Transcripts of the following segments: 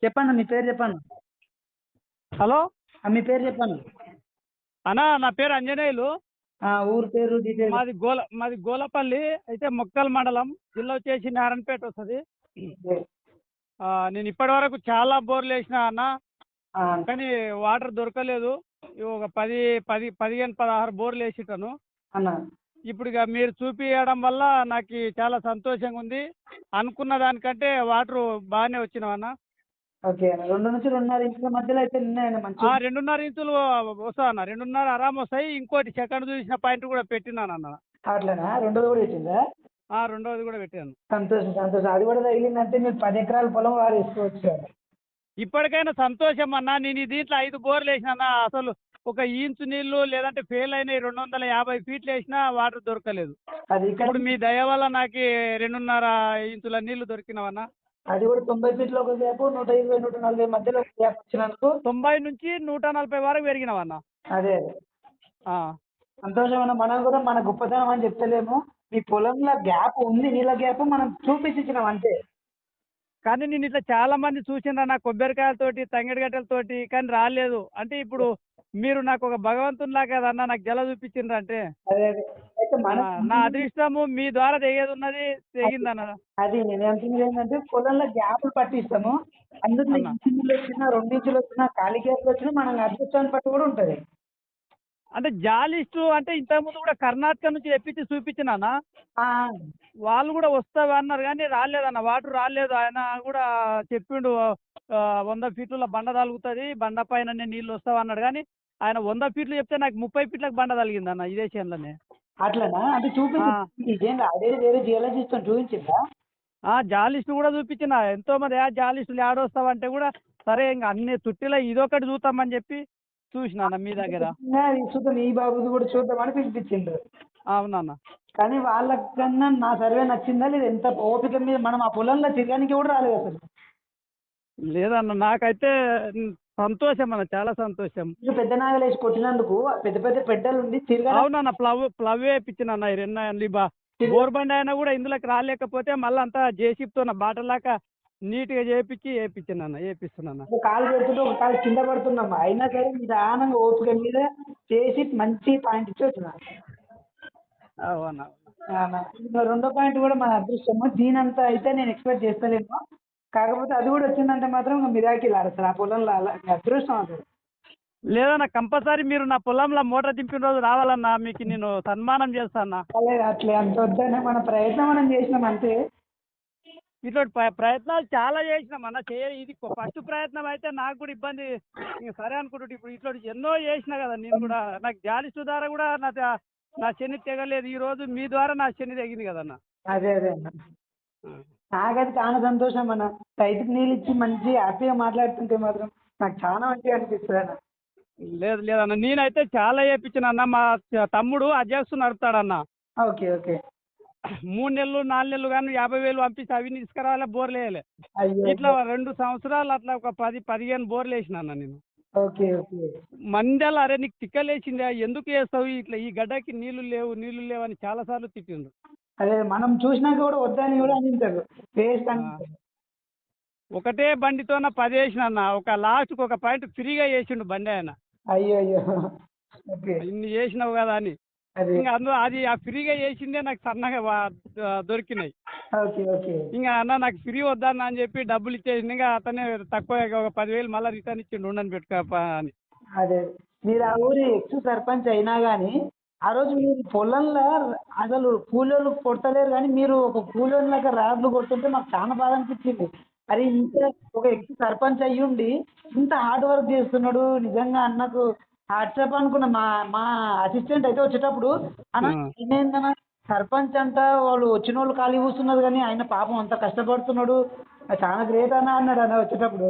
చెప్పండి మీ పేరు చెప్పండి. హలో మీ పేరు చెప్పండి. అన్నా, నా పేరు అంజనేయులు. ఊరు పేరు డీటెయిల్. మాది గోలపల్లి. అయితే మొక్కల్ మండలం, జిల్లా వచ్చేసి నారాయణపేట వస్తుంది. నేను ఇప్పటి వరకు చాలా బోర్లు వేసిన అన్న, కానీ వాటర్ దొరకలేదు. ఒక 15 16 బోర్లు వేసిటాను అన్న. ఇప్పుడు ఇక మీరు చూపించడం వల్ల నాకు చాలా సంతోషంగా ఉంది. అనుకున్న దానికంటే వాటర్ బాగానే వచ్చినావన్న. ఓకే అన్న, 2 నుంచి 2.5 ఇంచుల మధ్యలో అయితే ఉన్నాయన్న మంచి. 2.5 ఇంచులు వస్తా అన్న, 2.5 ఆరామ్ వస్తాయి. ఇంకోటి సెకండ్ చూసిన పాయింట్ కూడా పెట్టినాను అన్న. అట్లనా? రెండోది కూడా పెట్టిందా? రెండవది కూడా పెట్టాను. సంతోషం సంతోషం. అది కూడా తగిలిందంటే మీరు 10 ఎకరాల పొలం వారు వేసుకోవచ్చు కదా. ఇప్పటికైనా సంతోషం అన్న. నేను దీంట్లో 5 బోర్లు వేసిన అసలు ఒక ఇంచు నీళ్లు లేదంటే ఫెయిల్ అయినాయి. 250 ఫీట్లు వేసినా వాటర్ దొరకలేదు. అది ఇక్కడ ఇప్పుడు మీ దయ వల్ల నాకు 2.5 ఇంచుల నీళ్లు దొరికినవన్నా. అది కూడా 90 ఫీట్లో ఒక గ్యాప్, 120 140 మధ్యలో ఒక గ్యాప్ వచ్చినందుకు 90 నుంచి 140 వరకు పెరిగినవన్నా. అదే సంతోషం అన్న. మనం కూడా మన గొప్పతనం అని చెప్తలేము. మీ పొలంలో గ్యాప్ ఉంది, నీళ్ళ గ్యాప్ మనం చూపించినాం అంతే. కానీ నేను ఇట్లా చాలా మంది చూసిండ్రా కొబ్బరికాయలతోటి, తంగిడిగట్టెలతోటి, కానీ రాలేదు. అంటే ఇప్పుడు మీరు నాకు ఒక భగవంతునిలా కదన్నా నాకు జల చూపించిండ్రు అంటే. అదే అదే అయితే నా అదృష్టము మీ ద్వారా తెగేది ఉన్నది, తెగిందన్న. అది నేను అంటుంది ఏంటంటే పొలంలో గ్యాప్లు పట్టిస్తాము. అందులో ఇంచులు వచ్చినా 2 ఇంచులు వచ్చినా ఖాళీ గ్యాప్లు వచ్చినా మనం అదృష్టాన్ని పట్టు కూడా ఉంటుంది. అంటే జాలిస్టు అంటే ఇంతకుముందు కూడా కర్ణాటక నుంచి తెప్పించి చూపించినానా, వాళ్ళు కూడా వస్తావా అన్నారు కానీ రాలేదన్న. వాటర్ రాలేదు. ఆయన కూడా చెప్పిండు 100 ఫీట్ల బండ తలుగుతుంది, బండ పైన నీళ్ళు వస్తావా అన్నాడు. కానీ ఆయన 100 ఫీట్లు చెప్తే నాకు 30 ఫీట్లకు బండ తలిగిందన్న ఇదే చేనులోనే. అట్లనా? అంటే చూపించి అదే వేరే జియాలజిస్ట్ చూపించిందా? జాలిస్టు కూడా చూపించిన. ఎంతో మంది జాలిస్టులు ఆడొస్తావంటే కూడా సరే ఇంకా అన్ని చుట్టిలో ఇదొకటి చూద్దామని చెప్పి చూసినా మీ దగ్గర. చూద్దాం, ఈ బాబుది కూడా చూద్దామని పిలిపించిండ్రు. అవునన్న. కానీ వాళ్ళకన్నా నా సర్వే నచ్చిందా లేదు? ఎంత ఓపిక మీద మనం ఆ పొలంలో తిరగడానికి కూడా రాలేదు అసలు. లేదన్న, నాకైతే సంతోషం అన్న, చాలా సంతోషం. పెద్ద నాగలు వేసి కొట్టినందుకు పెద్ద పెద్ద పెద్దలు ఉండి తిరగ. అవునన్న, ప్లవ్ వేయించిన అన్న. ఈ 2 బోర్ బండి అయినా కూడా ఇందులోకి రాలేకపోతే మళ్ళీ అంతా జేసీబీతో బాటలాగా నీట్గా వేపిస్తున్నా. కాలు పెడుతుంటే ఒక కాలు కింద పడుతున్నాం, అయినా సరే నిదానంగా ఓపిక మీద చేసి మంచి పాయింట్ ఇచ్చి వచ్చిన. అవునా? రెండో పాయింట్ కూడా మన అదృష్టము. దీనంతా అయితే నేను ఎక్స్పెక్ట్ చేస్తలేను. కాకపోతే అది కూడా వచ్చిందంటే మాత్రం మిరాకిల్ ఆడతారు ఆ పొలంలో. అలా అదృష్టం అసలు. లేదన్నా, కంపల్సరీ మీరు నా పొలంలో మోటార్ దింపిన రోజు రావాలన్నా, మీకు నేను సన్మానం చేస్తాను. అట్లే అంత వద్దనే మన ప్రయత్నం మనం చేసినాం అంతే. ఇటువంటి ప్రయత్నాలు చాలా చేసినాం అన్న. ఇది ఫస్ట్ ప్రయత్నం అయితే నాకు కూడా ఇబ్బంది సరే అనుకుంటుంటే ఇప్పుడు ఇట్లా ఎన్నో చేసినా కదా నేను కూడా. నాకు జాలిస్టు ద్వారా కూడా నా శని తెగలేదు. ఈ రోజు మీ ద్వారా నా శని తెగింది కదన్న. అదే అదే అన్న, నాకైతే చాలా సంతోషం అన్న. రైతుకి నీళ్ళు ఇచ్చి మంచి హ్యాపీగా మాట్లాడుతుంటే మాత్రం నాకు చాలా మంచిగా అనిపిస్తుంది అన్న. లేదన్న, నేనైతే చాలా చేయించిన అన్న. మా తమ్ముడు అజాక్స్ నడుపుతాడన్న. Okay okay. 3 నెలలు 4 నెలలు కానీ 50,000 పంపిస్తే అవి తీసుకురావాలి, బోర్లు వేయాలి. ఇట్లా 2 సంవత్సరాలు అట్లా ఒక 10-15 బోర్లు వేసిన అన్న నేను. Okay okay. మందెల అరే నీకు తిక్కలేసిందా, ఎందుకు వేస్తావు ఇట్లా, ఈ గడ్డకి నీళ్లు లేవు అని చాలా సార్లు తిట్టిండ్రు. అదే మనం చూసినాక కూడా వద్దని కూడా అనింటారు. ఒకటే బండితోన 10 వేసిన అన్న. ఒక లాస్ట్కి ఒక పాయింట్ ఫ్రీగా వేసిండు బండి ఆయన. అయ్యో అయ్యో. ఇన్ని చేసినావు కదా అని. ఇంకా అందులో అది ఆ ఫ్రీగా చేసిందే నాకు సన్నగా దొరికినాయి. ఇంకా అన్న నాకు ఫ్రీ వద్దన్న అని చెప్పి డబ్బులు ఇచ్చేసింది. ఇంకా అతనే తక్కువ ఒక 10,000 మళ్ళీ రిటర్న్ ఇచ్చిండు, ఉండని పెట్టుకో అని. అదే మీరు ఆ ఊరి ఎక్స్ సర్పంచ్ అయినా కానీ ఆ రోజు మీరు పొలంలో అసలు కూలోళ్ళు కొడతలేరు కానీ మీరు ఒక కూలోళ్ళగా రాడ్లు కొడుతుంటే మాకు చాలా బాధ అనిపించింది. అరే ఇంత ఒక ఎక్స్ సర్పంచ్ అయ్యుండి ఇంత హార్డ్ వర్క్ చేస్తున్నాడు నిజంగా అన్నకు వాట్సాప్ అనుకున్న. మా అసిస్టెంట్ అయితే వచ్చేటప్పుడు అన్న ఏంటన్నా సర్పంచ్ అంట వాళ్ళు వచ్చిన వాళ్ళు ఖాళీ కూస్తున్నారు కానీ ఆయన పాపం అంత కష్టపడుతున్నాడు, చాలా గ్రేట్ అన్న అన్నాడు అన్న వచ్చేటప్పుడు.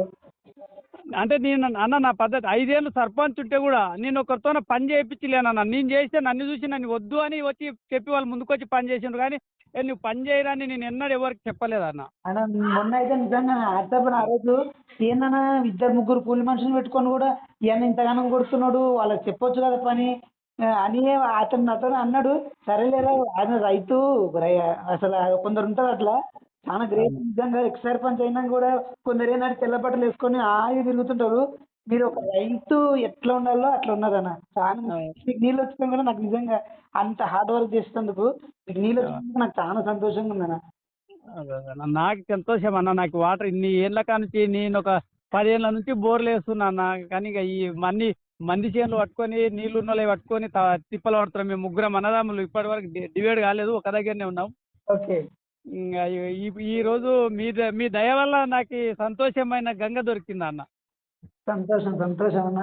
అంటే నేను అన్న నా పద్ధతి 5 ఏళ్ళు సర్పంచ్ ఉంటే కూడా నేను ఒకరితో పని చేయించలేనన్న. నేను చేస్తే నన్ను చూసి నన్ను వద్దు అని వచ్చి చెప్పి వాళ్ళు ముందుకు వచ్చి పని చేసిండ్రు. కానీ నువ్వు పని చేయరని నేను ఎన్నడూ ఎవరికి చెప్పలేదన్న. అన్న మొన్న అయితే నిజంగా వాట్సాప్ ఆ రోజు ఏందన్నా 2-3 కూలి మనుషులు పెట్టుకొని కూడా ఈయన ఇంతగానం కొడుతున్నాడు, వాళ్ళకి చెప్పొచ్చు కదా పని అని అతను అన్నాడు. సరేలేరా ఆయన రైతు అసలు కొందరు ఉంటారు అట్లా. చాలా గ్రేట్ నిజంగా. ఎక్స్ సర్పంచ్ అయినా కూడా కొందరు ఏంటంటే తెల్ల బట్టలు వేసుకొని హాయిగా తిరుగుతుంటారు. మీరు ఒక రైతు ఎట్లా ఉండాలో అట్లా ఉన్నారన్న. చాలా మీకు నీళ్ళు వచ్చినా కూడా నాకు నిజంగా అంత హార్డ్ వర్క్ చేసినందుకు మీకు నీళ్ళు వచ్చినందుకు నాకు చాలా సంతోషంగా ఉందన్న. అదే అదే అన్న. నాకు సంతోషం అన్న. నాకు వాటర్ ఇన్ని ఏళ్ళ కానుంచి నేను ఒక 10 ఏళ్ళ నుంచి బోర్లు వేస్తున్నా అన్న. కానీ ఇక ఈ మంది చేనులు పట్టుకొని నీళ్లు ఉన్నోళ్ళవి పట్టుకొని తిప్పలు పడుతున్నాం. మేము ముగ్గురం అన్నదమ్ములు ఇప్పటి వరకు డివైడ్ కాలేదు, ఒక దగ్గరనే ఉన్నాం. ఓకే. ఇంకా ఈ రోజు మీ దయ వల్ల నాకు ఈ సంతోషమైన గంగ దొరికింది అన్న. సంతోషం సంతోషం అన్న.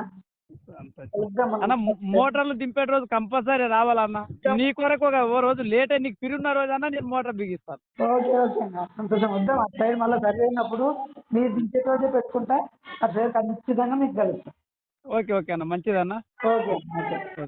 సంతోషం కలుద్దాం అన్న. అన్న. మోటార్లు దింపే రోజు కంపల్సరీ రావాలన్న. నీ కొరకు ఓ రోజు లేట్ అయి నీకు పిరున్న రోజు అన్న నేను మోటార్ బిగిస్తాను. ఓకే ఓకే అన్న. సంతోషం. వద్దాం అటు సైడ్ మళ్ళీ సర్వే అయినప్పుడు మీరు దించే రోజే పెట్టుకుంటా. అటు సైడ్ ఖచ్చితంగా మీకు కలుస్తాం. ఓకే ఓకే అన్న, మంచిదన్న. Okay okay.